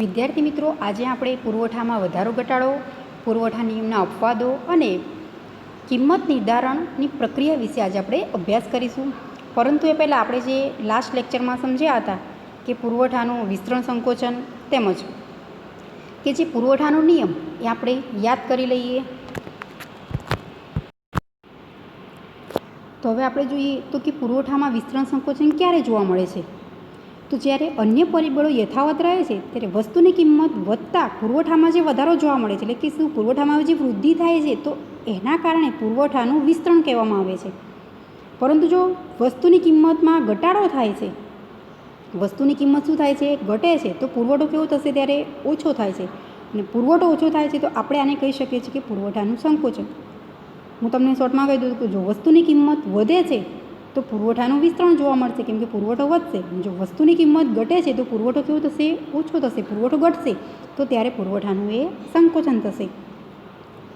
વિદ્યાર્થી મિત્રો, આજે આપણે પુરવઠામાં વધારો ઘટાડો, પુરવઠા નિયમના અપવાદો અને કિંમત નિર્ધારણની પ્રક્રિયા વિશે આજે આપણે અભ્યાસ કરીશું. પરંતુ એ પહેલાં આપણે જે લાસ્ટ લેક્ચરમાં સમજ્યા હતા કે પુરવઠાનું વિસ્તરણ સંકોચન તેમજ કે જે પુરવઠાનો નિયમ એ આપણે યાદ કરી લઈએ. તો હવે આપણે જોઈએ તો કે પુરવઠામાં વિસ્તરણ સંકોચન ક્યારે જોવા મળે છે. તો જ્યારે અન્ય પરિબળો યથાવત રહે છે ત્યારે વસ્તુની કિંમત વધતા પુરવઠામાં જે વધારો જોવા મળે છે, એટલે કે શું પુરવઠામાં જે વૃદ્ધિ થાય છે તો એના કારણે પુરવઠાનું વિસ્તરણ કહેવામાં આવે છે. પરંતુ જો વસ્તુની કિંમતમાં ઘટાડો થાય છે, વસ્તુની કિંમત શું થાય છે, ઘટે છે, તો પુરવઠો કેવો થશે, ત્યારે ઓછો થાય છે. અને પુરવઠો ઓછો થાય છે તો આપણે આને કહી શકીએ છીએ કે પુરવઠાનું સંકોચન. હું તમને શોર્ટમાં કહી દઉં કે જો વસ્તુની કિંમત વધે છે તો પુરવઠાનું વિસ્તરણ જોવા મળશે, કેમ કે પુરવઠો વધશે. જો વસ્તુની કિંમત ઘટે છે તો પુરવઠો કેવો થશે, ઓછો થશે. પુરવઠો ઘટશે તો ત્યારે પુરવઠાનું એ સંકોચન થશે.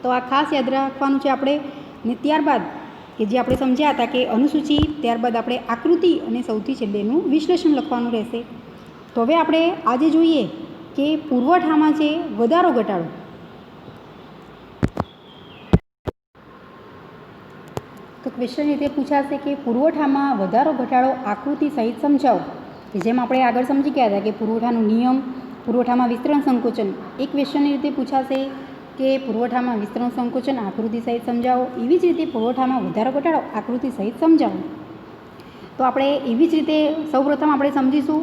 તો આ ખાસ યાદ રાખવાનું છે આપણે. ને ત્યારબાદ કે જે આપણે સમજ્યા હતા કે અનુસૂચિ, ત્યારબાદ આપણે આકૃતિ અને સૌથી છેલ્લે એનું વિશ્લેષણ લખવાનું રહેશે. તો હવે આપણે આજે જોઈએ કે પુરવઠામાં છે વધારો ઘટાડો. તો ક્વેશ્ચન રીતે પૂછાશે કે પુરવઠામાં વધારો ઘટાડો આકૃતિ સહિત સમજાવો. જેમ આપણે આગળ સમજી ગયા હતા કે પુરવઠાનો નિયમ, પુરવઠામાં વિસ્તરણ સંકોચન, એક ક્વેશ્ચનની રીતે પૂછાશે કે પુરવઠામાં વિસ્તરણ સંકોચન આકૃતિ સહિત સમજાવો. એવી જ રીતે પુરવઠામાં વધારો ઘટાડો આકૃતિ સહિત સમજાવો. તો આપણે એવી જ રીતે સૌપ્રથમ આપણે સમજીશું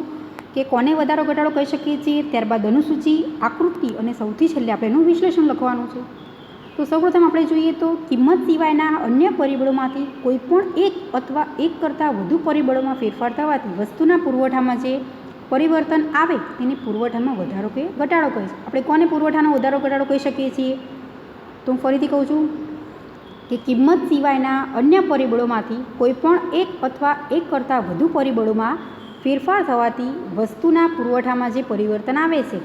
કે કોને વધારો ઘટાડો કહી શકીએ છીએ, ત્યારબાદ અનુસૂચિ, આકૃતિ અને સૌથી છેલ્લે આપણે એનું વિશ્લેષણ લખવાનું છે. તો સૌપ્રથમ આપણે જોઈએ તો કિંમત સિવાયના અન્ય પરિબળોમાંથી કોઈપણ એક અથવા એક કરતાં વધુ પરિબળોમાં ફેરફાર થવાથી વસ્તુના પુરવઠામાં જે પરિવર્તન આવે તેને પુરવઠામાં વધારો કે ઘટાડો કહે છે. આપણે કોને પુરવઠાનો વધારો ઘટાડો કહી શકીએ છીએ? તો હું ફરીથી કહું છું કે કિંમત સિવાયના અન્ય પરિબળોમાંથી કોઈપણ એક અથવા એક કરતાં વધુ પરિબળોમાં ફેરફાર થવાથી વસ્તુના પુરવઠામાં જે પરિવર્તન આવે છે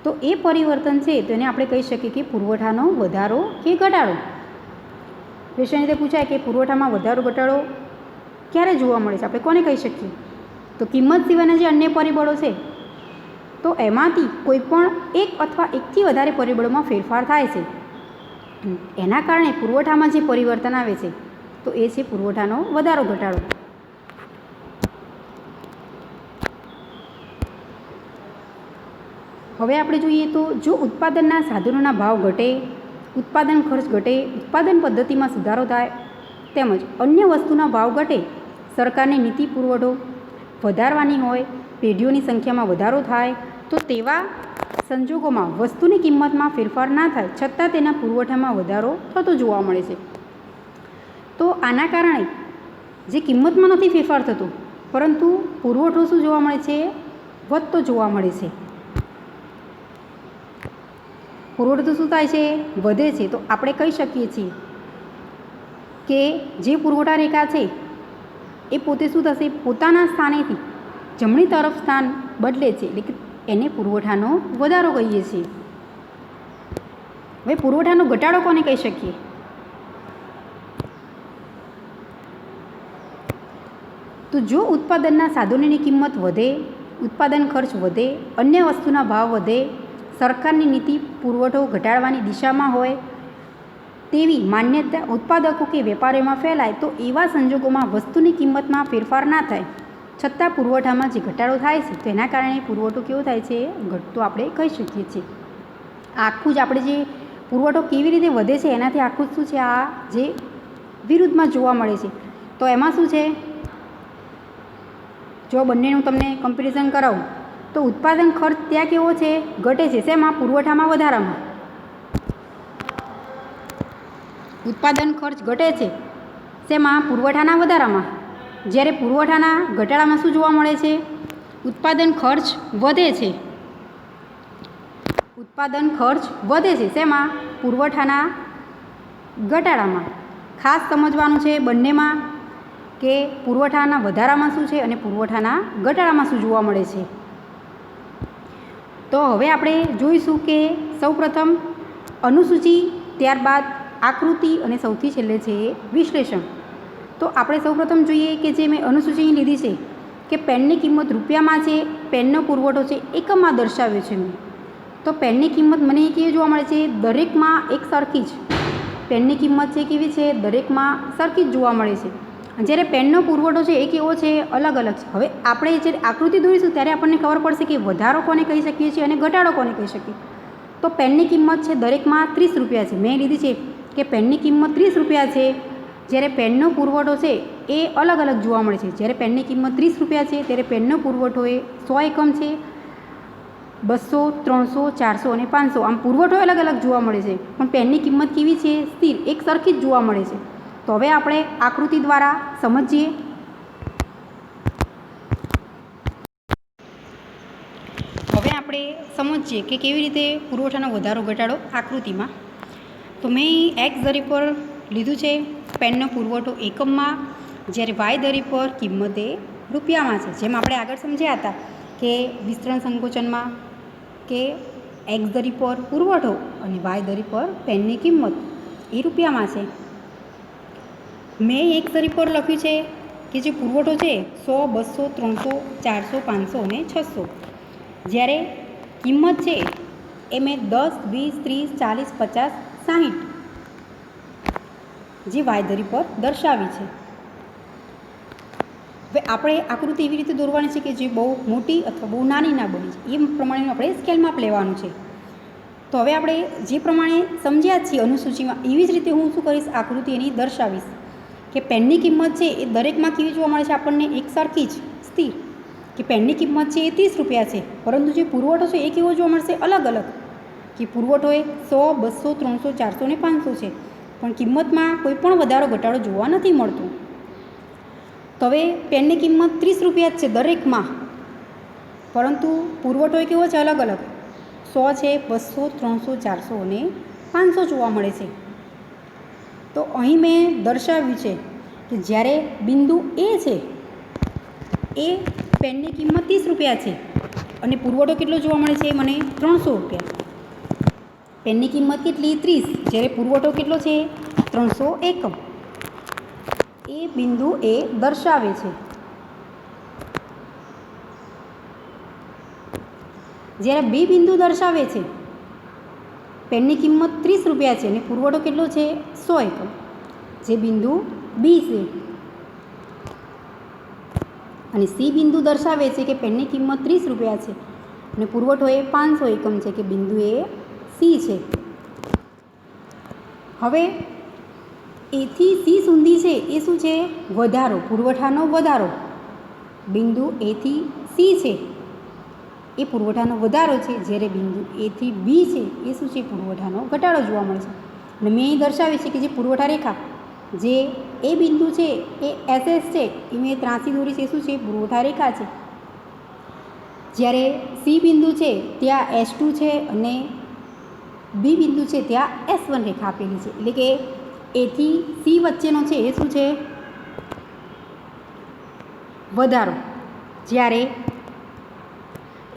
તો એ પરિવર્તન છે તેને આપણે કહી શકીએ કે પુરવઠાનો વધારો કે ઘટાડો. ક્વેશ્ચન રીતે પૂછાય કે પુરવઠામાં વધારો ઘટાડો ક્યારે જોવા મળે છે, આપણે કોને કહી શકીએ? તો કિંમત સિવાયના જે અન્ય પરિબળો છે તો એમાંથી કોઈ પણ એક અથવા એકથી વધારે પરિબળોમાં ફેરફાર થાય છે, એના કારણે પુરવઠામાં જે પરિવર્તન આવે છે તો એ છે પુરવઠાનો વધારો ઘટાડો. હવે આપણે જોઈએ તો જો ઉત્પાદનના સાધનોના ભાવ ઘટે, ઉત્પાદન ખર્ચ ઘટે, ઉત્પાદન પદ્ધતિમાં સુધારો થાય તેમજ અન્ય વસ્તુના ભાવ ઘટે, સરકારની નીતિ પુરવઠો વધારવાની હોય, પેઢીઓની સંખ્યામાં વધારો થાય, તો તેવા સંજોગોમાં વસ્તુની કિંમતમાં ફેરફાર ના થાય છતાં તેના પુરવઠામાં વધારો થતો જોવા મળે છે. તો આના કારણે જે કિંમતમાં નથી ફેરફાર થતો પરંતુ પુરવઠો શું જોવા મળે છે, વધતો જોવા મળે છે. પુરવઠો શું થાય છે, વધે છે. તો આપણે કહી શકીએ છીએ કે જે પુરવઠા રેખા છે એ પોતે શું થશે, પોતાના સ્થાનેથી જમણી તરફ સ્થાન બદલે છે, એટલે કે એને પુરવઠાનો વધારો કહીએ છીએ. હવે પુરવઠાનો ઘટાડો કોને કહી શકીએ? તો જો ઉત્પાદનના સાધનોની કિંમત વધે, ઉત્પાદન ખર્ચ વધે, અન્ય વસ્તુના ભાવ વધે, સરકારની નીતિ પુરવઠો ઘટાડવાની દિશામાં હોય તેવી માન્યતા ઉત્પાદકો કે વેપારીઓમાં ફેલાય તો એવા સંજોગોમાં વસ્તુની કિંમતમાં ફેરફાર ના થાય છતાં પુરવઠામાં જે ઘટાડો થાય છે તેના કારણે પુરવઠો કેવો થાય છે, ઘટતો આપણે કહી શકીએ છીએ. આખું જ આપણે જે પુરવઠો કેવી રીતે વધે છે એનાથી આખું શું છે, આ જે વિરુદ્ધમાં જોવા મળે છે. તો એમાં શું છે, જો બંનેનું તમને કમ્પેરિઝન કરાવું તો ઉત્પાદન ખર્ચ ત્યાં કેવો છે, ઘટે છે. શેમાં? પુરવઠામાં વધારામાં. ઉત્પાદન ખર્ચ ઘટે છે શેમાં? પુરવઠાના વધારામાં. જ્યારે પુરવઠાના ઘટાડામાં શું જોવા મળે છે, ઉત્પાદન ખર્ચ વધે છે. ઉત્પાદન ખર્ચ વધે છે શેમાં? પુરવઠાના ઘટાડામાં. ખાસ સમજવાનું છે બંનેમાં કે પુરવઠાના વધારામાં શું છે અને પુરવઠાના ઘટાડામાં શું જોવા મળે છે. તો હવે આપણે જોઈશું કે સૌપ્રથમ અનુસૂચિ, ત્યારબાદ આકૃતિ અને સૌથી છેલ્લે છે વિશ્લેષણ. તો આપણે સૌપ્રથમ જોઈએ કે જે મેં અનુસૂચિ લીધી છે કે પેનની કિંમત રૂપિયામાં છે પેનનો પુરવઠો છે એકમમાં દર્શાવ્યો છે મેં, તો પેનની કિંમત મને કેવી જોવા મળે છે? દરેકમાં એક સરખી જ પેનની કિંમત છે કેવી છે? દરેકમાં સરખી જ જોવા મળે છે. જ્યારે પેનનો પુરવઠો છે એ કેવો છે? અલગ અલગ છે. હવે આપણે જ્યારે આકૃતિ દોરીશું ત્યારે આપણને ખબર પડશે કે વધારો કોને કહી શકીએ છીએ અને ઘટાડો કોને કહી શકીએ. તો પેનની કિંમત છે દરેકમાં 30 રૂપિયા છે. મેં લીધી છે કે પેનની કિંમત 30 રૂપિયા છે. જ્યારે પેનનો પુરવઠો છે એ અલગ અલગ જોવા મળે છે. જ્યારે પેનની કિંમત 30 રૂપિયા છે ત્યારે પેનનો પુરવઠો એ 100 એકમ છે, 200, 300, 400 અને 500. આમ પુરવઠો અલગ અલગ જોવા મળે છે, પણ પેનની કિંમત કેવી છે? સ્થિર, એક સરખી જ જોવા મળે છે. તો હવે આપણે આકૃતિ દ્વારા સમજીએ. હવે આપણે સમજીએ કે કેવી રીતે પુરવઠાનો વધારો ઘટાડો આકૃતિમાં. તો મેં એક્સ ધરી પર લીધું છે પેનનો પુરવઠો એકમમાં, જ્યારે વાય ધરી પર કિંમત એ રૂપિયામાં છે. જેમ આપણે આગળ સમજ્યા હતા કે વિસ્તરણ સંકોચનમાં કે એક્સ ધરી પર પુરવઠો અને વાય ધરી પર પેનની કિંમત એ રૂપિયામાં છે. મેં એક ધરી પર લખ્યું છે કે જે પુરવઠો છે 100, 200, 300, 400, 500 અને 600. જ્યારે કિંમત છે એ મેં 10, 20, 30, 40, 50, 60 જે વાય ધરી પર દર્શાવી છે. હવે આપણે આકૃતિ એવી રીતે દોરવાની છે કે જે બહુ મોટી અથવા બહુ નાની ના બની છે, એ પ્રમાણેનું આપણે સ્કેલ માપ લેવાનું છે. તો હવે આપણે જે પ્રમાણે સમજ્યા છીએ અનુસૂચિમાં, એવી જ રીતે હું શું કરીશ? આકૃતિ એની દર્શાવીશ કે પેનની કિંમત છે એ દરેકમાં કેવી જોવા મળે છે આપણને? એક સરખી જ સ્થિર. કે પેનની કિંમત છે એ 30 રૂપિયા છે, પરંતુ જે પુરવઠો છે એ કેવો જોવા મળશે? અલગ અલગ. કે પુરવઠો એ 100, 200, 300, 400 અને 500 છે, પણ કિંમતમાં કોઈ પણ વધારો ઘટાડો જોવા નથી મળતો. તો હવે પેનની કિંમત 30 રૂપિયા જ છે દરેકમાં, પરંતુ પુરવઠો એ કેવો છે? અલગ અલગ. 100 છે, 200, 300, 400 અને 500 જોવા મળે છે. તો અહીં મેં દર્શાવ્યું છે કે જ્યારે બિંદુ એ છે એ પેનની કિંમત 30 રૂપિયા છે અને પુરવઠો કેટલો જોવા મળે છે? મને 300 રૂપિયા. પેનની કિંમત કેટલી? 30, જ્યારે પુરવઠો કેટલો છે? 300 એકમ. એ બિંદુ એ દર્શાવે છે. જ્યારે બે બિંદુ દર્શાવે છે, પેનની કિંમત 30 રૂપિયા છે અને પુરવઠો કેટલો છે? 100 એકમ. જે બિંદુ બી છે અને સી બિંદુ દર્શાવે છે કે પેનની કિંમત 30 રૂપિયા છે અને પુરવઠો એ 500 એકમ છે, કે બિંદુ એ સી છે. હવે એથી સી સુધી છે એ શું છે? વધારો, પુરવઠાનો વધારો. બિંદુ એથી સી છે એ પુરવઠાનો વધારો છે, જ્યારે બિંદુ એથી બી છે એ શું છે? પુરવઠાનો ઘટાડો જોવા મળે છે. અને મેં અહીં દર્શાવી છે કે જે પુરવઠા રેખા જે એ બિંદુ છે એ એસએસ છે, એ મેં ત્રાંસી દોરી છે, શું છે? પુરવઠા રેખા છે. જ્યારે સી બિંદુ છે ત્યાં S2 છે અને બી બિંદુ છે ત્યાં S1 રેખા આપેલી છે. એટલે કે એથી સી વચ્ચેનો છે એ શું છે? વધારો. જ્યારે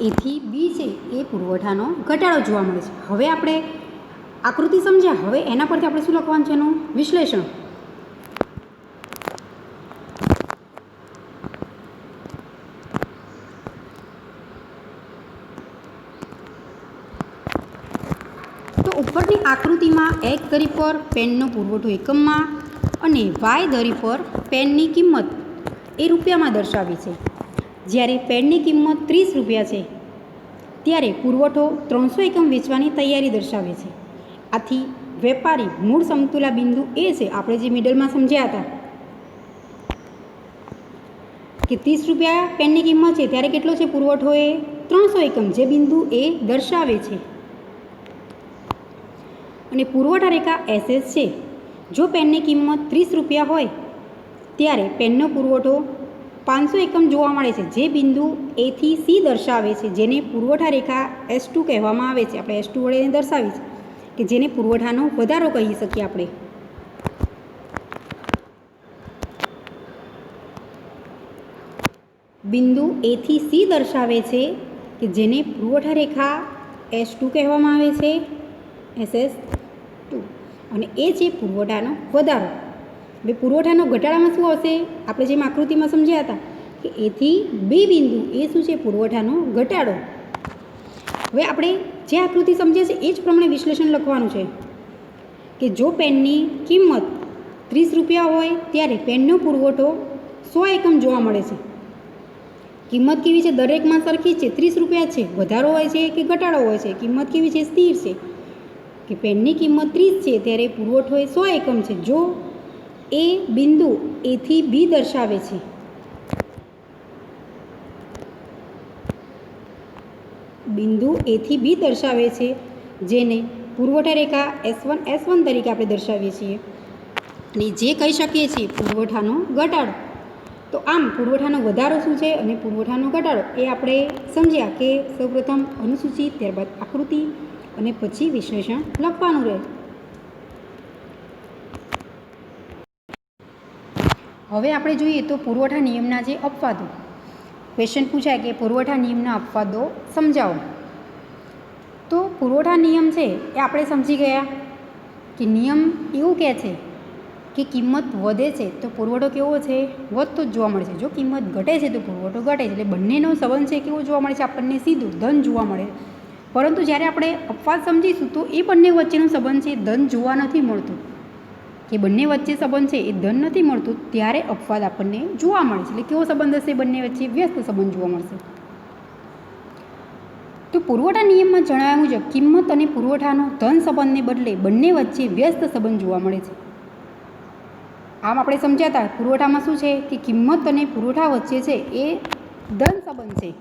એથી બી છે એ પુરવઠાનો ઘટાડો જોવા મળે છે. હવે આપણે આકૃતિ સમજ્યા, હવે એના પરથી આપણે શું લખવાનું છે? એનું વિશ્લેષણ. તો ઉપરની આકૃતિમાં એક્સ ધરી પર પેનનો પુરવઠો એકમમાં અને વાય ધરી પર પેનની કિંમત એ રૂપિયામાં દર્શાવી છે. જ્યારે પેનની કિંમત 30 રૂપિયા છે ત્યારે પુરવઠો 300 એકમ વેચવાની તૈયારી દર્શાવે છે. આથી વેપારી મૂળ સમતુલા બિંદુ એ છે, આપણે જે મિડલમાં સમજ્યા હતા કે 30 રૂપિયા પેનની કિંમત છે ત્યારે કેટલો છે પુરવઠો? એ 300 એકમ, જે બિંદુ એ દર્શાવે છે. અને પુરવઠા રેખા એસએસ છે. જો પેનની કિંમત 30 રૂપિયા હોય ત્યારે પેનનો પુરવઠો 500 એકમ જોવા મળે છે, જે બિંદુ એથી સી દર્શાવે છે, જેને પુરવઠા રેખા S2 કહેવામાં આવે છે. આપણે S2 વડે દર્શાવી છે કે જેને પુરવઠાનો વધારો કહી શકીએ આપણે. બિંદુ એથી સી દર્શાવે છે કે જેને પુરવઠા રેખા S2 કહેવામાં આવે છે, SS2, અને એ છે પુરવઠાનો વધારો. હવે પુરવઠાનો ઘટાડામાં શું આવશે? આપણે જેમ આકૃતિમાં સમજ્યા હતા કે એથી બી બિંદુ એ શું છે? પુરવઠાનો ઘટાડો. હવે આપણે જે આકૃતિ સમજીએ છીએ એ જ પ્રમાણે વિશ્લેષણ લખવાનું છે કે જો પેનની કિંમત 30 રૂપિયા હોય ત્યારે પેનનો પુરવઠો 100 એકમ જોવા મળે છે. કિંમત કેવી છે? દરેકમાં સરખી છે, 30 રૂપિયા છે. વધારો હોય છે કે ઘટાડો હોય છે? કિંમત કેવી છે? સ્થિર છે. કે પેનની કિંમત 30 છે ત્યારે પુરવઠો એ 100 એકમ છે. જો એ બિંદુ એથી બી દર્શાવે છે, બિંદુ એથી બી દર્શાવે છે, જેને પુરવઠા રેખા S1 તરીકે આપણે દર્શાવીએ છીએ, અને જે કહી શકીએ છીએ પુરવઠાનો ઘટાડો. તો આમ પુરવઠાનો વધારો શું છે અને પુરવઠાનો ઘટાડો એ આપણે સમજ્યા કે સૌપ્રથમ અનુસૂચિ, ત્યારબાદ આકૃતિ અને પછી વિશ્લેષણ લખવાનું રહે. હવે આપણે જોઈએ તો પુરવઠા નિયમના જે અપવાદો. ક્વેશ્ચન પૂછાય કે પુરવઠા નિયમના અપવાદો સમજાવો. તો પુરવઠા નિયમ છે એ આપણે સમજી ગયા કે નિયમ એવું કહે છે કે કિંમત વધે છે તો પુરવઠો કેવો છે? વધતો જ જોવા મળે છે. જો કિંમત ઘટે છે તો પુરવઠો ઘટે છે. એટલે બંનેનો સંબંધ છે કેવો જોવા મળે છે? આપણને સીધું ધન જોવા મળે. પરંતુ જ્યારે આપણે અપવાદ સમજીશું તો એ બંને વચ્ચેનો સંબંધ છે ધન જોવા નથી મળતું, કે બંને વચ્ચે સંબંધ છે એ ધન નથી મળતું, ત્યારે અપવાદ આપણને જોવા મળે છે. એટલે કેવો સંબંધ હશે? બંને વચ્ચે વ્યસ્ત સંબંધ જોવા મળશે. તો પુરવઠા નિયમમાં જણાવ્યા મુજબ કિંમત અને પુરવઠાનો ધન સંબંધને બદલે બંને વચ્ચે વ્યસ્ત સંબંધ જોવા મળે છે. આમ આપણે સમજ્યા હતા પુરવઠામાં શું છે કે કિંમત અને પુરવઠા વચ્ચે છે એ ધન સંબંધ છે.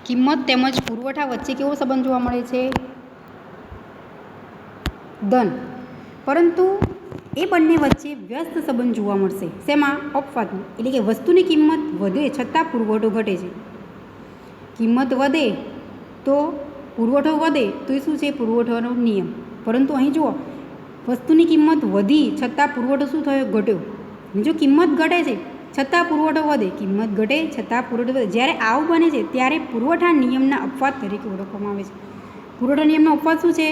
કિંમત તેમજ પુરવઠા વચ્ચે કેવો સંબંધ જોવા મળે છે? ધન. પરંતુ એ બંને વચ્ચે વ્યસ્ત સંબંધ જોવા મળશે. શેમાં? અપવાદમાં. એટલે કે વસ્તુની કિંમત વધે છતાં પુરવઠો ઘટે છે. કિંમત વધે તો પુરવઠો વધે તો એ શું છે? પુરવઠાનો નિયમ. પરંતુ અહીં જુઓ, વસ્તુની કિંમત વધી છતાં પુરવઠો શું થયો? ઘટ્યો. જો કિંમત ઘટે છે છતાં પુરવઠો વધે, કિંમત ઘટે છતાં પુરવઠો વધે, જ્યારે આવું બને છે ત્યારે પુરવઠા નિયમના અપવાદ તરીકે ઓળખવામાં આવે છે. પુરવઠા નિયમનો અપવાદ શું છે?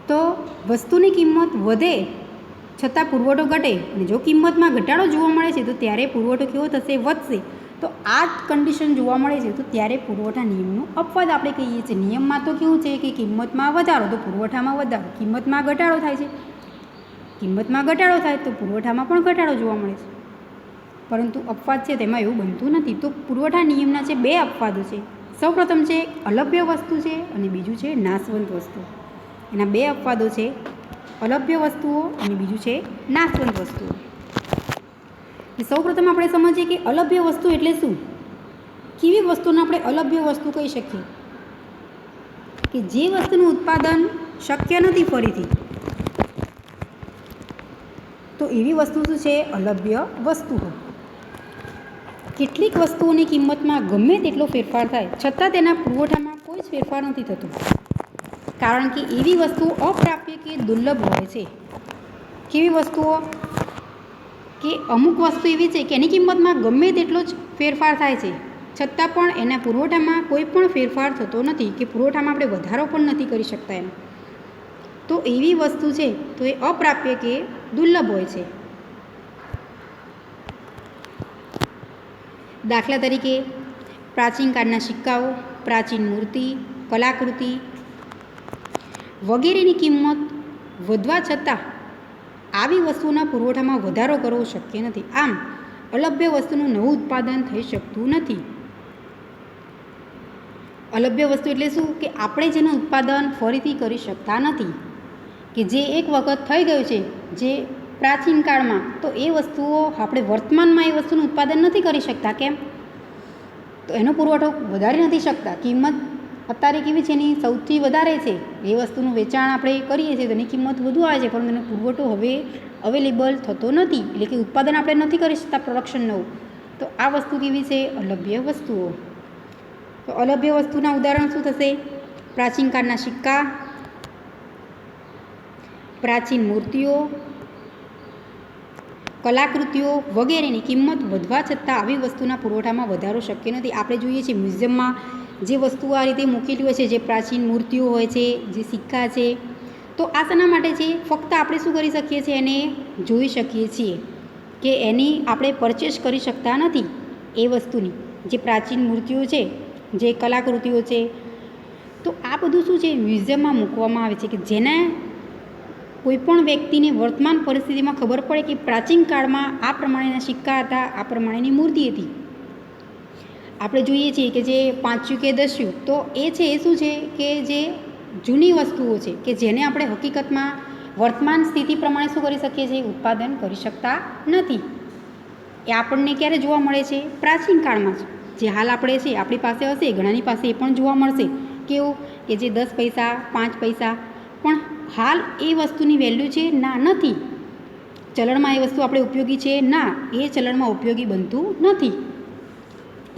તો વસ્તુની કિંમત વધે છતાં પુરવઠો ઘટે, અને જો કિંમતમાં ઘટાડો જોવા મળે છે તો ત્યારે પુરવઠો કેવો થશે? વધશે. તો આ જ કન્ડિશન જોવા મળે છે તો ત્યારે પુરવઠા નિયમનો અપવાદ આપણે કહીએ છીએ. નિયમમાં તો કેવું છે કે કિંમતમાં વધારો તો પુરવઠામાં વધારો, કિંમતમાં ઘટાડો થાય છે, કિંમતમાં ઘટાડો થાય તો પુરવઠામાં પણ ઘટાડો જોવા મળે છે. પરંતુ અપવાદ છે તેમાં એવું બનતું નથી. તો પુરવઠા નિયમના છે 2 અપવાદો છે. સૌપ્રથમ છે અલભ્ય વસ્તુ છે અને બીજું છે નાશવંત વસ્તુ. એના 2 અપવાદો છે, અલભ્ય વસ્તુઓ અને બીજું છે નાશવંત વસ્તુઓ. સૌપ્રથમ આપણે સમજીએ કે અલભ્ય વસ્તુ એટલે શું? કેવી વસ્તુને આપણે અલભ્ય વસ્તુ કહી શકીએ? કે જે વસ્તુનું ઉત્પાદન શક્ય નથી ફરીથી, તો એવી વસ્તુ શું છે? અલભ્ય વસ્તુઓ. કેટલીક વસ્તુઓની કિંમતમાં ગમે તેટલો ફેરફાર થાય છતાં તેના પુરવઠામાં કોઈ જ ફેરફાર નથી થતો, કારણ કે એવી વસ્તુઓ અપ્રાપ્ય કે દુર્લભ હોય છે. કેવી વસ્તુઓ? કે અમુક વસ્તુ એવી છે કે એની કિંમતમાં ગમે તેટલો જ ફેરફાર થાય છે છતાં પણ એના પુરવઠામાં કોઈ પણ ફેરફાર થતો નથી, કે પુરવઠામાં આપણે વધારો પણ નથી કરી શકતા એમ. તો એવી વસ્તુ છે તો એ અપ્રાપ્ય કે દુર્લભ હોય છે. દાખલા તરીકે પ્રાચીન કાળના સિક્કાઓ, પ્રાચીન મૂર્તિ, કલાકૃતિ વગેરેની કિંમત વધવા છતાં આવી વસ્તુના પુરવઠામાં વધારો કરવો શક્ય નથી. આમ અલભ્ય વસ્તુનું નવું ઉત્પાદન થઈ શકતું નથી. અલભ્ય વસ્તુ એટલે શું? કે આપણે જેનું ઉત્પાદન ફરીથી કરી શકતા નથી, કે જે એક વખત થઈ ગયું છે જે પ્રાચીન કાળમાં, તો એ વસ્તુઓ આપણે વર્તમાનમાં એ વસ્તુનું ઉત્પાદન નથી કરી શકતા. કેમ? તો એનો પુરવઠો વધારી નથી શકતા. કિંમત અત્યારે કેવી છે? એની સૌથી વધારે છે. એ વસ્તુનું વેચાણ આપણે કરીએ છીએ તો એની કિંમત વધુ આવે છે, પરંતુ એનો પુરવઠો હવે અવેલેબલ થતો નથી, એટલે કે ઉત્પાદન આપણે નથી કરી શકતા પ્રોડક્શન નવું. તો આ વસ્તુ કેવી છે? અલભ્ય વસ્તુઓ. તો અલભ્ય વસ્તુના ઉદાહરણ શું થશે? પ્રાચીન કાળના સિક્કા, પ્રાચીન મૂર્તિઓ, કલાકૃતિઓ વગેરેની કિંમત વધવા છતાં આવી વસ્તુના પુરવઠામાં વધારો શક્ય નથી. આપણે જોઈએ છીએ મ્યુઝિયમમાં જે વસ્તુઓ આ રીતે મૂકેલી હોય છે, જે પ્રાચીન મૂર્તિઓ હોય છે, જે સિક્કા છે, તો આ શેના માટે છે? ફક્ત આપણે શું કરી શકીએ છીએ? એને જોઈ શકીએ છીએ કે એની આપણે પરચેસ કરી શકતા નથી એ વસ્તુની. જે પ્રાચીન મૂર્તિઓ છે, જે કલાકૃતિઓ છે, તો આ બધું શું છે? મ્યુઝિયમમાં મૂકવામાં આવે છે કે જેને કોઈપણ વ્યક્તિને વર્તમાન પરિસ્થિતિમાં ખબર પડે કે પ્રાચીન કાળમાં આ પ્રમાણેના સિક્કા હતા, આ પ્રમાણેની મૂર્તિ હતી. આપણે જોઈએ છીએ કે જે પાંચ્યું કે દસ્યું, તો એ છે એ શું છે કે જે જૂની વસ્તુઓ છે કે જેને આપણે હકીકતમાં વર્તમાન સ્થિતિ પ્રમાણે શું કરી શકીએ છીએ? ઉત્પાદન કરી શકતા નથી. એ આપણને ક્યારે જોવા મળે છે? પ્રાચીન કાળમાં જ. જે હાલ આપણે છે આપણી પાસે હશે, ઘણાની પાસે એ પણ જોવા મળશે. કેવું કે જે 10 પૈસા, 5 પૈસા, પણ હાલ એ વસ્તુની વેલ્યુ છે ના, નથી. ચલણમાં એ વસ્તુ આપણે ઉપયોગી છે ના, એ ચલણમાં ઉપયોગી બનતું નથી.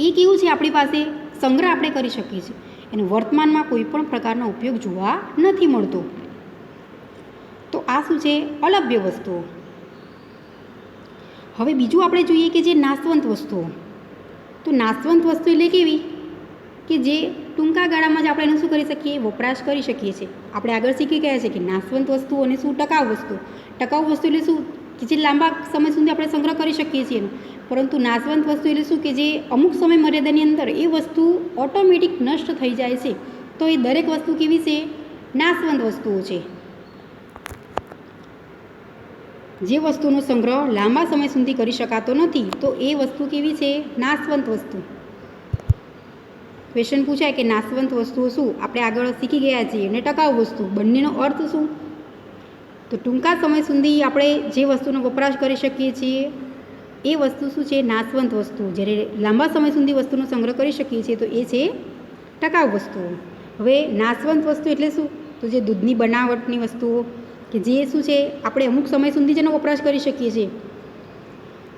એ કેવું છે? આપણી પાસે સંગ્રહ આપણે કરી શકીએ છીએ, એનો વર્તમાનમાં કોઈ પણ પ્રકારનો ઉપયોગ જોવા નથી મળતો. તો આ શું છે? અલભ્ય વસ્તુઓ. હવે બીજું આપણે જોઈએ કે જે નાશવંત વસ્તુઓ. તો નાશવંત વસ્તુ એટલે કેવી? કે જે ટૂંકા ગાળામાં જ આપણે એનો શું કરી શકીએ? વપરાશ કરી શકીએ છીએ. આપણે આગળ શીખી ગયા છે કે નાશવંત વસ્તુઓ અને શું? ટકાઉ વસ્તુ. ટકાઉ વસ્તુ એટલે શું? કે જે લાંબા સમય સુધી આપણે સંગ્રહ કરી શકીએ છીએ એનો. પરંતુ નાશવંત વસ્તુ એટલે શું? કે જે અમુક સમય મર્યાદાની અંદર એ વસ્તુ ઓટોમેટિક નષ્ટ થઈ જાય છે. તો એ દરેક વસ્તુ કેવી છે? નાશવંત વસ્તુઓ છે. જે વસ્તુનો સંગ્રહ લાંબા સમય સુધી કરી શકાતો નથી, તો એ વસ્તુ કેવી છે? નાશવંત વસ્તુ. ક્વેશ્ચન પૂછાય કે નાશવંત વસ્તુઓ શું? આપણે આગળ શીખી ગયા છીએ. અને ટકાઉ વસ્તુ, બંનેનો અર્થ શું? તો ટૂંકા સમય સુધી આપણે જે વસ્તુનો વપરાશ કરી શકીએ છીએ એ વસ્તુ શું છે? નાશવંત વસ્તુ. જ્યારે લાંબા સમય સુધી વસ્તુનો સંગ્રહ કરી શકીએ છીએ તો એ છે ટકાઉ વસ્તુઓ. હવે નાશવંત વસ્તુ એટલે શું? તો જે દૂધની બનાવટની વસ્તુઓ કે જે શું છે? આપણે અમુક સમય સુધી જેનો વપરાશ કરી શકીએ છીએ.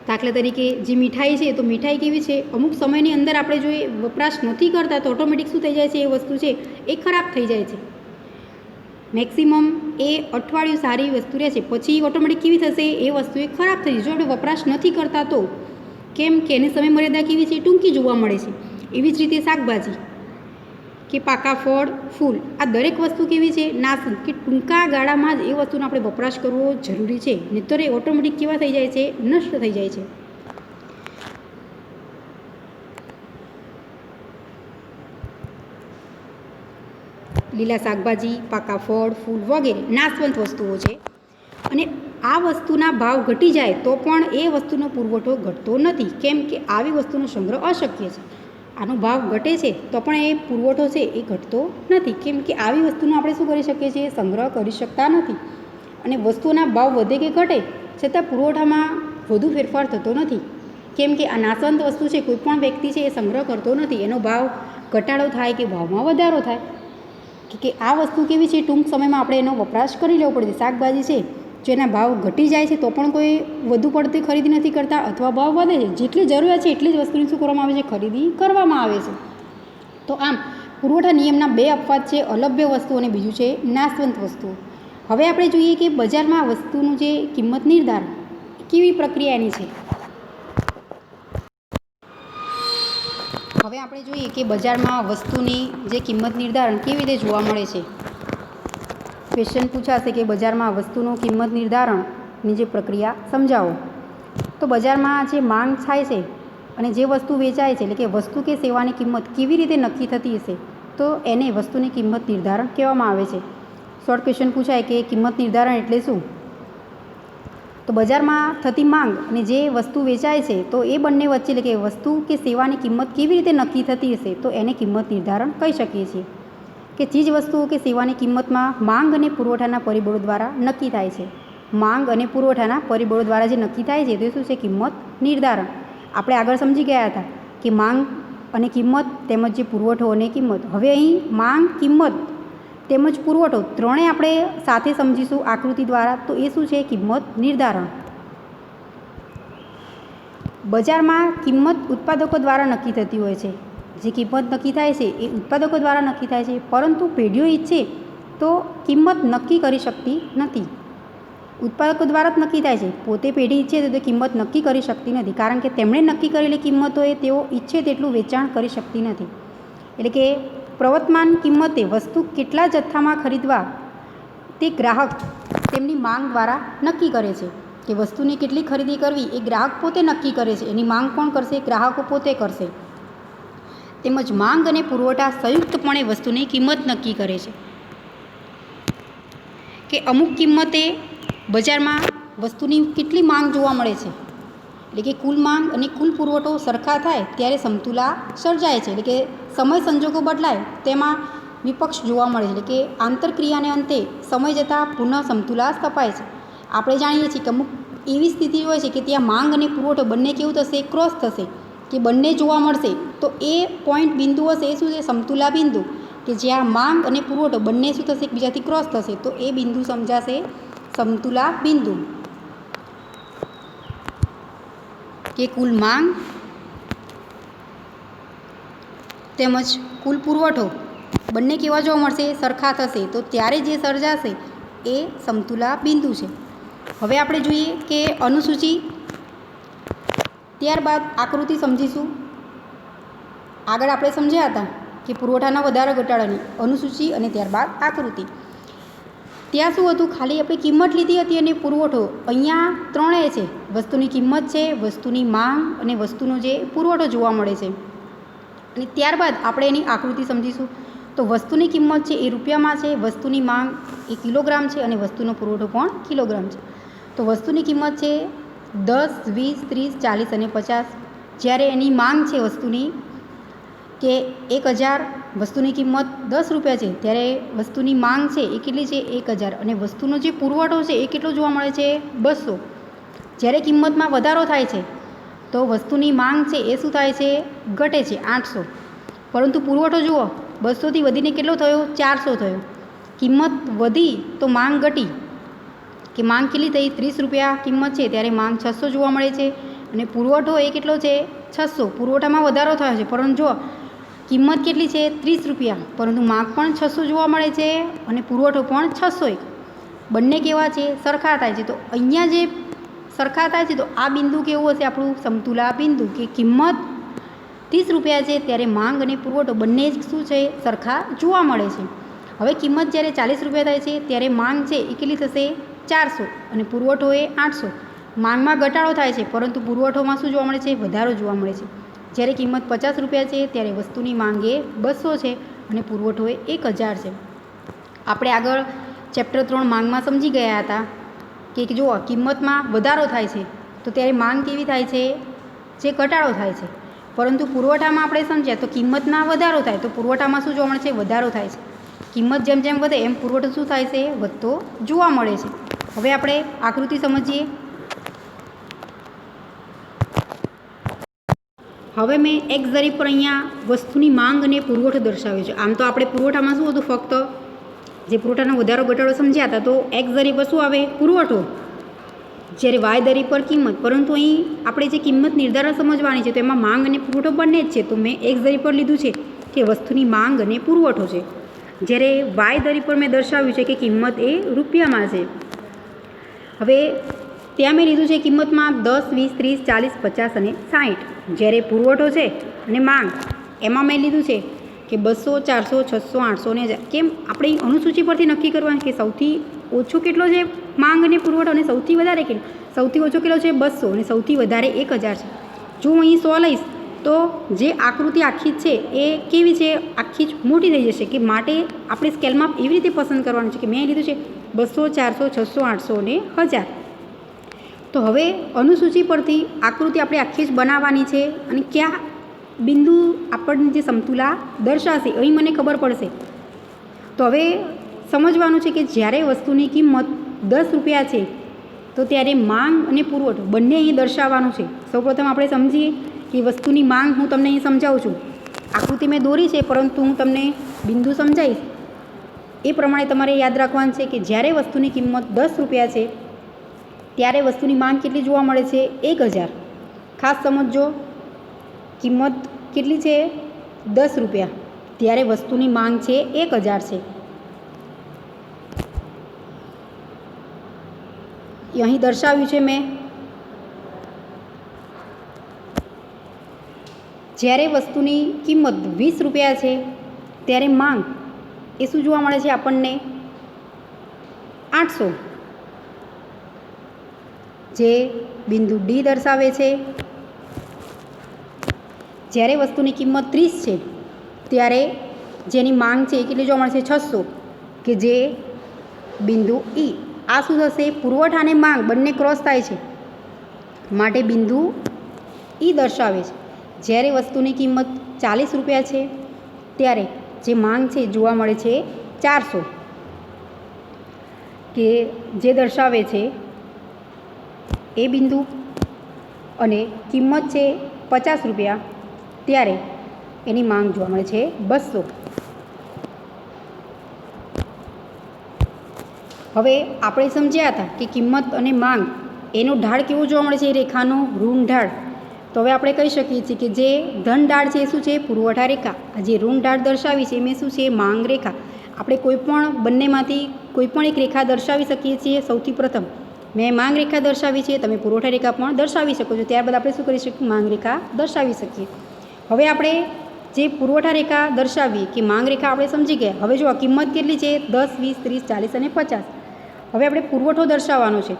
દાખલા તરીકે જે મીઠાઈ છે, તો મીઠાઈ કેવી છે? અમુક સમયની અંદર આપણે જો એ વપરાશ નથી કરતા તો ઓટોમેટિક શું થઈ જાય છે? એ વસ્તુ છે એ ખરાબ થઈ જાય છે. મેક્સિમમ એ અઠવાડિયું સારી વસ્તુ રહે છે, પછી ઓટોમેટિક કેવી થશે? એ વસ્તુ એ ખરાબ થઈ જશે. જો આપણે વપરાશ નથી કરતા તો કેમ કે એની સમય મર્યાદા કેવી છે? ટૂંકી જોવા મળે છે. એવી જ રીતે શાકભાજી કે પાકા ફળ, ફૂલ, આ દરેક વસ્તુ કેવી છે? નાશવંત, કે ટૂંકા ગાળામાં જ એ વસ્તુનો આપણે વપરાશ કરવો જરૂરી છે. નહીંતર એ ઓટોમેટિક કેવા થઈ જાય છે? નષ્ટ થઈ જાય છે. લીલા શાકભાજી, પાકા ફળ, ફૂલ વગેરે નાશવંત વસ્તુઓ છે. અને આ વસ્તુના ભાવ ઘટી જાય તો પણ એ વસ્તુનો પુરવઠો ઘટતો નથી. કેમ કે આવી વસ્તુનો સંગ્રહ અશક્ય છે. આનો ભાવ ઘટે છે તો પણ એ પુરવઠો છે એ ઘટતો નથી. કેમ કે આવી વસ્તુનો આપણે શું કરી શકીએ છીએ? સંગ્રહ કરી શકતા નથી. અને વસ્તુના ભાવ વધે કે ઘટે છતાં પુરવઠામાં વધુ ફેરફાર થતો નથી. કેમ કે આ નાશવંત વસ્તુ છે, કોઈ પણ વ્યક્તિ છે એ સંગ્રહ કરતો નથી. એનો ભાવ ઘટાડો થાય કે ભાવમાં વધારો થાય, કે આ વસ્તુ કેવી છે? ટૂંક સમયમાં આપણે એનો વપરાશ કરી લેવો પડે છે. શાકભાજી છે, જો એના ભાવ ઘટી જાય છે તો પણ કોઈ વધુ પડતી ખરીદી નથી કરતા, અથવા ભાવ વધે છે, જેટલી જરૂરિયાત છે એટલી જ વસ્તુની શું કરવામાં આવે છે? ખરીદી કરવામાં આવે છે. તો આમ પુરવઠા નિયમના 2 અપવાદ છે: અલભ્ય વસ્તુ અને બીજું છે નાશવંત વસ્તુઓ. હવે આપણે જોઈએ કે બજારમાં વસ્તુનું જે કિંમત નિર્ધારણ કેવી પ્રક્રિયા એની છે. હવે આપણે જોઈએ કે બજારમાં વસ્તુની જે કિંમત નિર્ધારણ કેવી રીતે જોવા મળે છે. ક્વેશ્ચન પૂછાશે કે બજારમાં વસ્તુનું કિંમત નિર્ધારણની જે પ્રક્રિયા સમજાવો. તો બજારમાં જે માંગ થાય છે અને જે વસ્તુ વેચાય છે, એટલે કે વસ્તુ કે સેવાની કિંમત કેવી રીતે નક્કી થતી હશે, તો એને વસ્તુની કિંમત નિર્ધારણ કહેવામાં આવે છે. શોર્ટ ક્વેશ્ચન પૂછાય કે કિંમત નિર્ધારણ એટલે શું? તો બજારમાં થતી માંગ અને જે વસ્તુ વેચાય છે તો એ બંને વચ્ચે, એટલે કે વસ્તુ કે સેવાની કિંમત કેવી રીતે નક્કી થતી હશે, તો એને કિંમત નિર્ધારણ કહી શકીએ છીએ. કે ચીજ વસ્તુઓ કે સેવાની કિંમતમાં માંગ અને પુરવઠાના પરિબળો દ્વારા નક્કી થાય છે. માંગ અને પુરવઠાના પરિબળો દ્વારા જે નક્કી થાય છે તે શું છે? કિંમત નિર્ધારણ. આપણે આગળ સમજી ગયા હતા કે માંગ અને કિંમત તેમજ જે પુરવઠો અને કિંમત. હવે અહીં માંગ, કિંમત તેમજ પુરવઠો ત્રણેય આપણે સાથે સમજીશું આકૃતિ દ્વારા. તો એ શું છે? કિંમત નિર્ધારણ. બજારમાં કિંમત ઉત્પાદકો દ્વારા નક્કી થતી હોય છે. જે કિંમત નક્કી થાય છે એ ઉત્પાદકો દ્વારા નક્કી થાય છે, પરંતુ પેઢીઓ ઈચ્છે તો કિંમત નક્કી કરી શકતી નથી. ઉત્પાદકો દ્વારા જ નક્કી થાય છે. પોતે પેઢી ઈચ્છે તો તે કિંમત નક્કી કરી શકતી નથી, કારણ કે તેમણે નક્કી કરેલી કિંમતોએ તેઓ ઈચ્છે તેટલું વેચાણ કરી શકતી નથી. એટલે કે પ્રવર્તમાન કિંમતે વસ્તુ કેટલા જથ્થામાં ખરીદવા તે ગ્રાહક તેમની માંગ દ્વારા નક્કી કરે છે કે વસ્તુની કેટલી ખરીદી કરવી એ ગ્રાહક પોતે નક્કી કરે છે. એની માંગ કોણ કરશે? ગ્રાહકો પોતે કરશે. તેમજ માંગ અને પુરવઠા સંયુક્તપણે વસ્તુની કિંમત નક્કી કરે છે કે અમુક કિંમતે બજારમાં વસ્તુની કેટલી માંગ જોવા મળે છે. એટલે કે કુલ માંગ અને કુલ પુરવઠો સરખા થાય ત્યારે સમતુલા સર્જાય છે. એટલે કે સમય સંજોગો બદલાય તેમાં વિપક્ષ જોવા મળે છે. એટલે કે આંતરક્રિયાને અંતે સમય જતાં પુનઃ સમતુલા સ્થપાય છે. આપણે જાણીએ છીએ કે અમુક એવી સ્થિતિ હોય છે કે ત્યાં માંગ અને પુરવઠો બંને કેવું થશે? ક્રોસ થશે, કે બંને જોવા મળશે. તો એ પોઈન્ટ બિંદુ હશે એ શું છે? સમતુલા બિંદુ. કે જ્યાં માંગ અને પુરવઠો બંને શું થશે? એકબીજાથી ક્રોસ થશે. તો એ બિંદુ સમજાશે સમતુલા બિંદુ. કે કુલ માંગ તેમજ કુલ પુરવઠો બંને કેવા જોવા મળશે? સરખા થશે. તો ત્યારે જે સર્જાશે એ સમતુલા બિંદુ છે. હવે આપણે જોઈએ કે અનુસૂચિ, ત્યારબાદ આકૃતિ સમજીશું. આગળ આપણે સમજ્યા હતા કે પુરવઠાના વધારો ઘટાડાની અનુસૂચિ અને ત્યારબાદ આકૃતિ. ત્યાં શું હતું? ખાલી આપણે કિંમત લીધી હતી અને પુરવઠો. અહીંયા ત્રણેય છે. વસ્તુની કિંમત છે, વસ્તુની માંગ અને વસ્તુનો જે પુરવઠો જોવા મળે છે. અને ત્યારબાદ આપણે એની આકૃતિ સમજીશું. તો વસ્તુની કિંમત છે એ રૂપિયામાં છે, વસ્તુની માંગ એ કિલોગ્રામ છે અને વસ્તુનો પુરવઠો પણ કિલોગ્રામ છે. તો વસ્તુની કિંમત છે 10, 20, 30, 40 અને 50. જ્યારે એની માંગ છે વસ્તુની કે 1000, વસ્તુની કિંમત 10 રૂપિયા છે, ત્યારે વસ્તુની માંગ છે એ કેટલી છે? 1000. અને વસ્તુનો જે પુરવઠો છે એ કેટલો જોવા મળે છે? 200. જ્યારે કિંમતમાં વધારો થાય છે તો વસ્તુની માંગ છે એ શું થાય છે? ઘટે છે, 800. પરંતુ પુરવઠો જુઓ, 200થી વધીને કેટલો થયો? 400 થયો. કિંમત વધી તો માંગ ઘટી. કે માંગ કેટલી થઈ? 30 રૂપિયા કિંમત છે ત્યારે માંગ 600 જોવા મળે છે. અને પુરવઠો એ કેટલો છે? 600. પુરવઠામાં વધારો થયો છે, પરંતુ જો કિંમત કેટલી છે? 30 રૂપિયા, પરંતુ માંગ પણ 600 જોવા મળે છે અને પુરવઠો પણ 601. બંને કેવા છે? સરખા થાય છે. તો અહીંયા જે સરખા થાય છે તો આ બિંદુ કેવું હશે? આપણું સમતુલા બિંદુ. કે કિંમત 30 રૂપિયા છે ત્યારે માંગ અને પુરવઠો બંને જ શું છે? સરખા જોવા મળે છે. હવે કિંમત જ્યારે 40 રૂપિયા થાય છે ત્યારે માંગ છે એ કેટલી થશે? 400 અને પુરવઠો એ 800. માંગમાં ઘટાડો થાય છે પરંતુ પુરવઠોમાં શું જોવા મળે છે? વધારો જોવા મળે છે. જ્યારે કિંમત 50 રૂપિયા છે ત્યારે વસ્તુની માંગ એ 200 છે અને પુરવઠો એ 1000 છે. આપણે આગળ ચેપ્ટર 3 માંગમાં સમજી ગયા હતા કે જુઓ, કિંમતમાં વધારો થાય છે તો ત્યારે માંગ કેવી થાય છે? જે ઘટાડો થાય છે. પરંતુ પુરવઠામાં આપણે સમજ્યા તો કિંમતમાં વધારો થાય તો પુરવઠામાં શું જોવા મળે છે? વધારો થાય છે. કિંમત જેમ જેમ વધે એમ પુરવઠો શું થાય છે? વધતો જોવા મળે છે. હવે આપણે આકૃતિ સમજીએ. હવે મેં એક જરી પર અહીંયા વસ્તુની માંગ અને પુરવઠો દર્શાવ્યો છે. આમ તો આપણે પુરવઠામાં શું હતું? ફક્ત જે પુરવઠાનો વધારો ઘટાડો સમજ્યા હતા તો એક જરી પર શું આવે? પુરવઠો. જ્યારે વાય દરી પર કિંમત. પરંતુ અહીં આપણે જે કિંમત નિર્ધારણ સમજવાની છે તો એમાં માંગ અને પુરવઠો બંને જ છે. તો મેં એક જરી પર લીધું છે કે વસ્તુની માંગ અને પુરવઠો છે. જ્યારે વાય દરી પર મેં દર્શાવ્યું છે કે કિંમત એ રૂપિયામાં છે. હવે ત્યાં મેં લીધું છે કિંમતમાં 10, 20, 30, 40, 50 અને 60. જ્યારે પુરવઠો છે અને માંગ એમાં મેં લીધું છે કે 200, 400, 600, 800 અને 1000. કેમ? આપણે અનુસૂચિ પરથી નક્કી કરવાનું કે સૌથી ઓછો કેટલો છે માંગ અને પુરવઠો અને સૌથી વધારે કેટલો? સૌથી ઓછો કેટલો છે? 200 અને સૌથી વધારે 1000 છે. જો હું અહીં 100 લઈશ તો જે આકૃતિ આખી જ છે એ કેવી છે? આખી જ મોટી થઈ જશે. કે માટે આપણે સ્કેલમાં એવી રીતે પસંદ કરવાનું છે કે મેં લીધું છે 200, 400, 600, 800 અને 1000. તો હવે અનુસૂચિ પરથી આકૃતિ આપણે આખી જ બનાવવાની છે અને કયા બિંદુ આપણને જે સમતુલા દર્શાવશે અહીં મને ખબર પડશે. તો હવે સમજવાનું છે કે જ્યારે વસ્તુની કિંમત 10 રૂપિયા છે તો ત્યારે માંગ અને પુરવઠો બંને અહીં દર્શાવવાનું છે. સૌપ્રથમ આપણે સમજીએ કે વસ્તુની માંગ હું તમને અહીં સમજાવું છું. આકૃતિ મેં દોરી છે પરંતુ હું તમને બિંદુ સમજાવીશ. એ પ્રમાણે તમારે યાદ રાખવાનું છે કે જ્યારે વસ્તુની કિંમત 10 રૂપિયા છે ત્યારે વસ્તુની માંગ કેટલી જોવા મળે છે? 1000. ખાસ સમજો, કિંમત કેટલી છે? 10 રૂપિયા. ત્યારે વસ્તુની માંગ છે 1000 છે. એ અહીં દર્શાવ્યું છે મેં. જ્યારે વસ્તુની કિંમત 20 રૂપિયા છે ત્યારે માંગ એ શું જોવા મળે છે આપણને? 800 જે બિંદુ ડી દર્શાવે છે. જ્યારે વસ્તુની કિંમત 30 છે ત્યારે જેની માંગ છે એ કેટલી જોવા મળશે? 600 કે જે બિંદુ ઈ. આ શું થશે? પુરવઠા અને માંગ બંને ક્રોસ થાય છે માટે બિંદુ ઈ દર્શાવે છે. જ્યારે વસ્તુની કિંમત 40 રૂપિયા છે ત્યારે જે માંગ છે જોવા મળે છે 400 કે જે દર્શાવે છે એ બિંદુ, અને કિંમત છે 50 રૂપિયા ત્યારે એની માંગ જોવા મળે છે 200. હવે આપણે સમજ્યા હતા કે કિંમત અને માંગ એનો ઢાળ કેવો જોવા મળે છે? એ રેખાનો ઋણ ઢાળ. તો હવે આપણે કહી શકીએ છીએ કે જે ધન ઢાળ છે એ શું છે? પુરવઠા રેખા. આ જે ઋણ ઢાળ દર્શાવી છે એમાં શું છે? માંગ રેખા. આપણે કોઈ પણ બંનેમાંથી કોઈ પણ એક રેખા દર્શાવી શકીએ છીએ. સૌથી પ્રથમ મેં માંગ રેખા દર્શાવી છે, તમે પુરવઠા રેખા પણ દર્શાવી શકો છો. ત્યારબાદ આપણે શું કરી શકીએ? માંગ રેખા દર્શાવી શકીએ. હવે આપણે જે પુરવઠા રેખા દર્શાવી કે માંગ રેખા આપણે સમજી ગયા. હવે જો કિંમત કેટલી છે? 10, 20, 30, 40 અને 50. હવે આપણે પુરવઠો દર્શાવવાનો છે.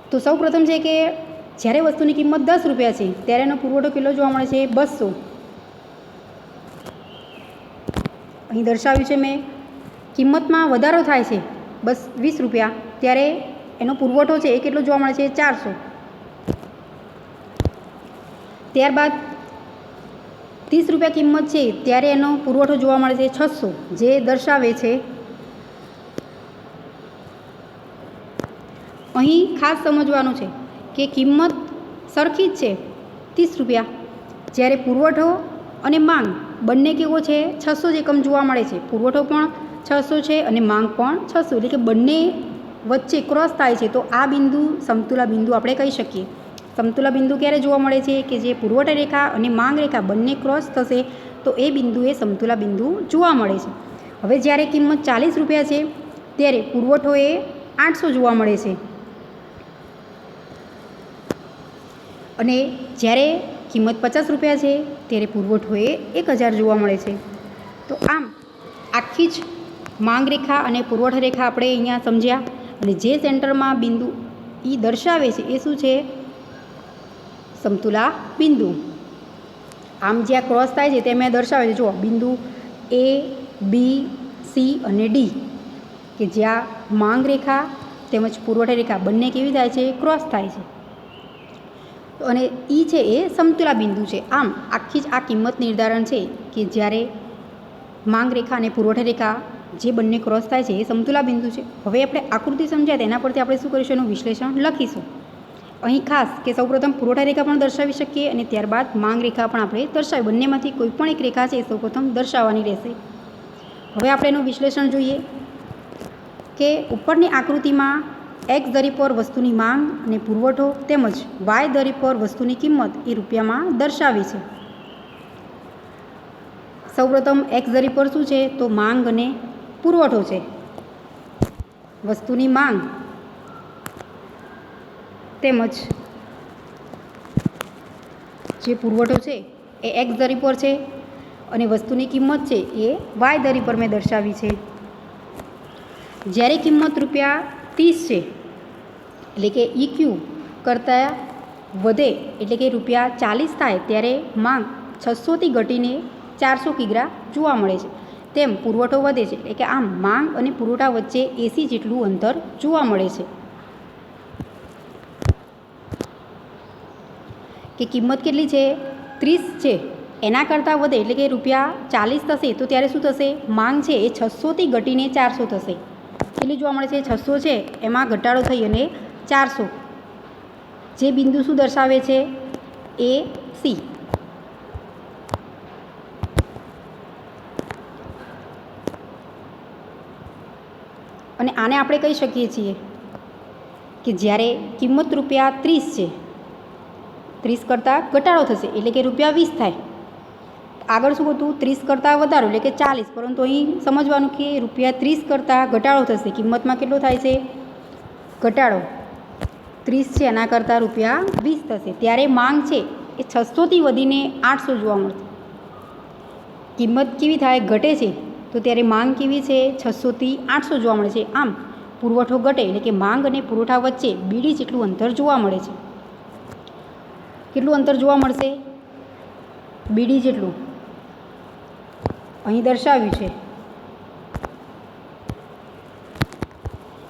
તો સૌ પ્રથમ છે કે જ્યારે વસ્તુની કિંમત 10 રૂપિયા છે ત્યારે એનો પુરવઠો કેટલો જોવા મળે છે? 200. અહીં દર્શાવ્યું છે મેં. કિંમતમાં વધારો થાય છે 20 રૂપિયા ત્યારે એનો પુરવઠો છે એ કેટલો જોવા મળે છે? 400. ત્યારબાદ 30 રૂપિયા કિંમત છે ત્યારે એનો પુરવઠો જોવા મળે છે 600, જે દર્શાવે છે અહીં ખાસ સમજવાનું છે કે કિંમત સરખી જ છે 30 રૂપિયા, જ્યારે પુરવઠો અને માંગ બંને કેવો છે? 600 જ એકમ જોવા મળે છે. પુરવઠો પણ 600 છે અને માંગ પણ 600, એટલે કે બંને વચ્ચે ક્રોસ થાય છે. તો આ બિંદુ સમતુલા બિંદુ આપણે કહી શકીએ. સમતુલા બિંદુ ક્યારે જોવા મળે છે? કે જે પુરવઠા રેખા અને માંગ રેખા બંને ક્રોસ થશે તો એ બિંદુએ સમતુલા બિંદુ જોવા મળે છે. હવે જ્યારે કિંમત 40 રૂપિયા છે ત્યારે પુરવઠો એ 800 જોવા મળે છે, અને જ્યારે કિંમત 50 રૂપિયા છે ત્યારે પુરવઠો એ 1000 જોવા મળે છે. તો આમ આખી જ માંગ રેખા અને પુરવઠા રેખા આપણે અહીંયા સમજ્યા, અને જે સેન્ટરમાં બિંદુ ઈ દર્શાવે છે એ શું છે? સમતુલા બિંદુ. આમ જ્યાં ક્રોસ થાય છે તે મેં દર્શાવે છે. જુઓ, બિંદુ A, B, C અને D, કે જ્યાં માંગ રેખા તેમજ પુરવઠા રેખા બંને કેવી થાય છે? ક્રોસ થાય છે. અને ઈ છે એ સમતુલા બિંદુ છે. આમ આખી જ આ કિંમત નિર્ધારણ છે કે જ્યારે માંગ રેખા અને પુરવઠા રેખા જે બંને ક્રોસ થાય છે એ સમતુલા બિંદુ છે. હવે આપણે આકૃતિ સમજ્યા તેના પરથી આપણે શું કરીશું? એનું વિશ્લેષણ લખીશું. અહીં ખાસ કે સૌપ્રથમ પુરવઠા રેખા પણ દર્શાવી શકીએ અને ત્યારબાદ માંગ રેખા પણ આપણે દર્શાવી. બંનેમાંથી કોઈ પણ એક રેખા છે એ સૌપ્રથમ દર્શાવવાની રહેશે. હવે આપણે એનું વિશ્લેષણ જોઈએ કે ઉપરની આકૃતિમાં x ધરી પર વસ્તુની માંગ અને પુરવઠો તેમજ y ધરી પર વસ્તુની કિંમત એ રૂપિયામાં દર્શાવી છે. સૌપ્રથમ x ધરી પર શું છે? તો માંગ અને પુરવઠો છે. વસ્તુની માંગ તેમજ જે પુરવઠો છે એ x ધરી પર છે, અને વસ્તુની કિંમત છે એ y ધરી પર મેં દર્શાવી છે. જ્યારે કિંમત રૂપિયા 30 છે, એટલે કે EQ કરતાં વધે, એટલે કે રૂપિયા 40 થાય ત્યારે માંગ 600થી ઘટીને 400 કિગ્રા જોવા મળે છે. તેમ પુરવઠો વધે છે, એટલે કે આમ માંગ અને પુરવઠા વચ્ચે 80 જેટલું અંતર જોવા મળે છે. કે કિંમત કેટલી છે? 30 છે, એના કરતાં વધે એટલે કે રૂપિયા 40 થશે તો ત્યારે શું થશે? માંગ છે એ 600થી ઘટીને 400 થશે. કેટલી જોવા મળે છે? 600 છે એમાં ઘટાડો થઈ અને 400, જે બિંદુ શું દર્શાવે છે? A, C. અને આને આપણે કહી શકીએ છીએ કે જ્યારે કિંમત રૂપિયા 30 છે, 30 કરતાં ઘટાડો થશે એટલે કે રૂપિયા 20 થાય. આગળ શું હતું? 30 કરતાં વધારો એટલે કે 40, પરંતુ અહીં સમજવાનું કે રૂપિયા 30 કરતાં ઘટાડો થશે. કિંમતમાં કેટલો થાય છે? ઘટાડો. 30 છે એના કરતાં રૂપિયા 20 થશે ત્યારે માંગ છે એ 600થી વધીને 800 જોવા મળશે. કિંમત કેવી થાય? ઘટે છે તો ત્યારે માંગ કેવી છે? 600થી 800 જોવા મળે છે. આમ પુરવઠો ઘટે એટલે કે માંગ અને પુરવઠા વચ્ચે બીડી જેટલું અંતર જોવા મળે છે. કેટલું અંતર જોવા મળશે? બીડી જેટલું અહીં દર્શાવ્યું છે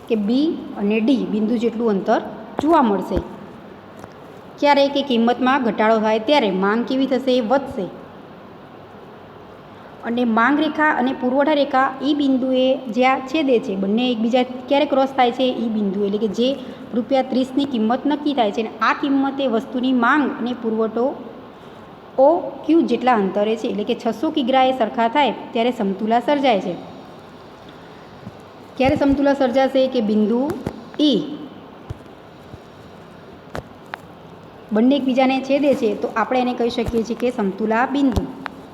કે બી અને ડી બિંદુ જેટલું અંતર જોવા મળશે. ક્યારે કે કિંમતમાં ઘટાડો થાય ત્યારે માંગ કેવી થશે? વધશે. અને માંગ રેખા અને પુરવઠા રેખા એ બિંદુએ જ્યાં છેદે છે, બંને એકબીજા ક્યારે ક્રોસ થાય છે? એ બિંદુ એટલે કે જે ₹30ની કિંમત નક્કી થાય છે અને આ કિંમતે વસ્તુની માંગ અને પુરવઠો ઓ ક્યુ જેટલા અંતરે છે એટલે કે 600 કિગ્રા એ સરખા થાય ત્યારે સમતુલા સર્જાય છે. ક્યારે સમતુલા સર્જાશે? કે બિંદુ ઈ બંને એકબીજાને છેદે છે તો આપણે એને કહી શકીએ છીએ કે સમતુલા બિંદુ.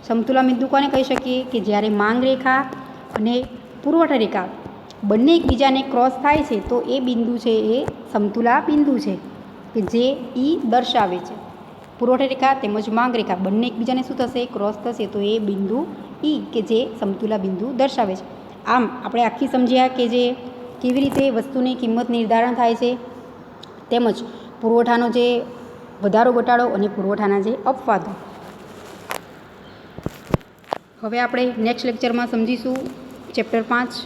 સમતુલા બિંદુ કોને કહી શકીએ? કે જ્યારે માંગ રેખા અને પુરવઠા રેખા બંને એકબીજાને ક્રોસ થાય છે તો એ બિંદુ છે એ સમતુલા બિંદુ છે કે જે ઈ દર્શાવે છે. પુરવઠા રેખા તેમજ માંગ રેખા બંને એકબીજાને શું થશે? ક્રોસ થશે તો એ બિંદુ ઈ કે જે સમતુલા બિંદુ દર્શાવે છે. આમ આપણે આખી સમજ્યા કે જે કેવી રીતે વસ્તુની કિંમત નિર્ધારણ થાય છે તેમજ પુરવઠાનો જે વધારો ઘટાડો અને પુરવઠાના જે અપવાદો. હવે આપણે નેક્સ્ટ લેક્ચરમાં સમજીશું ચેપ્ટર 5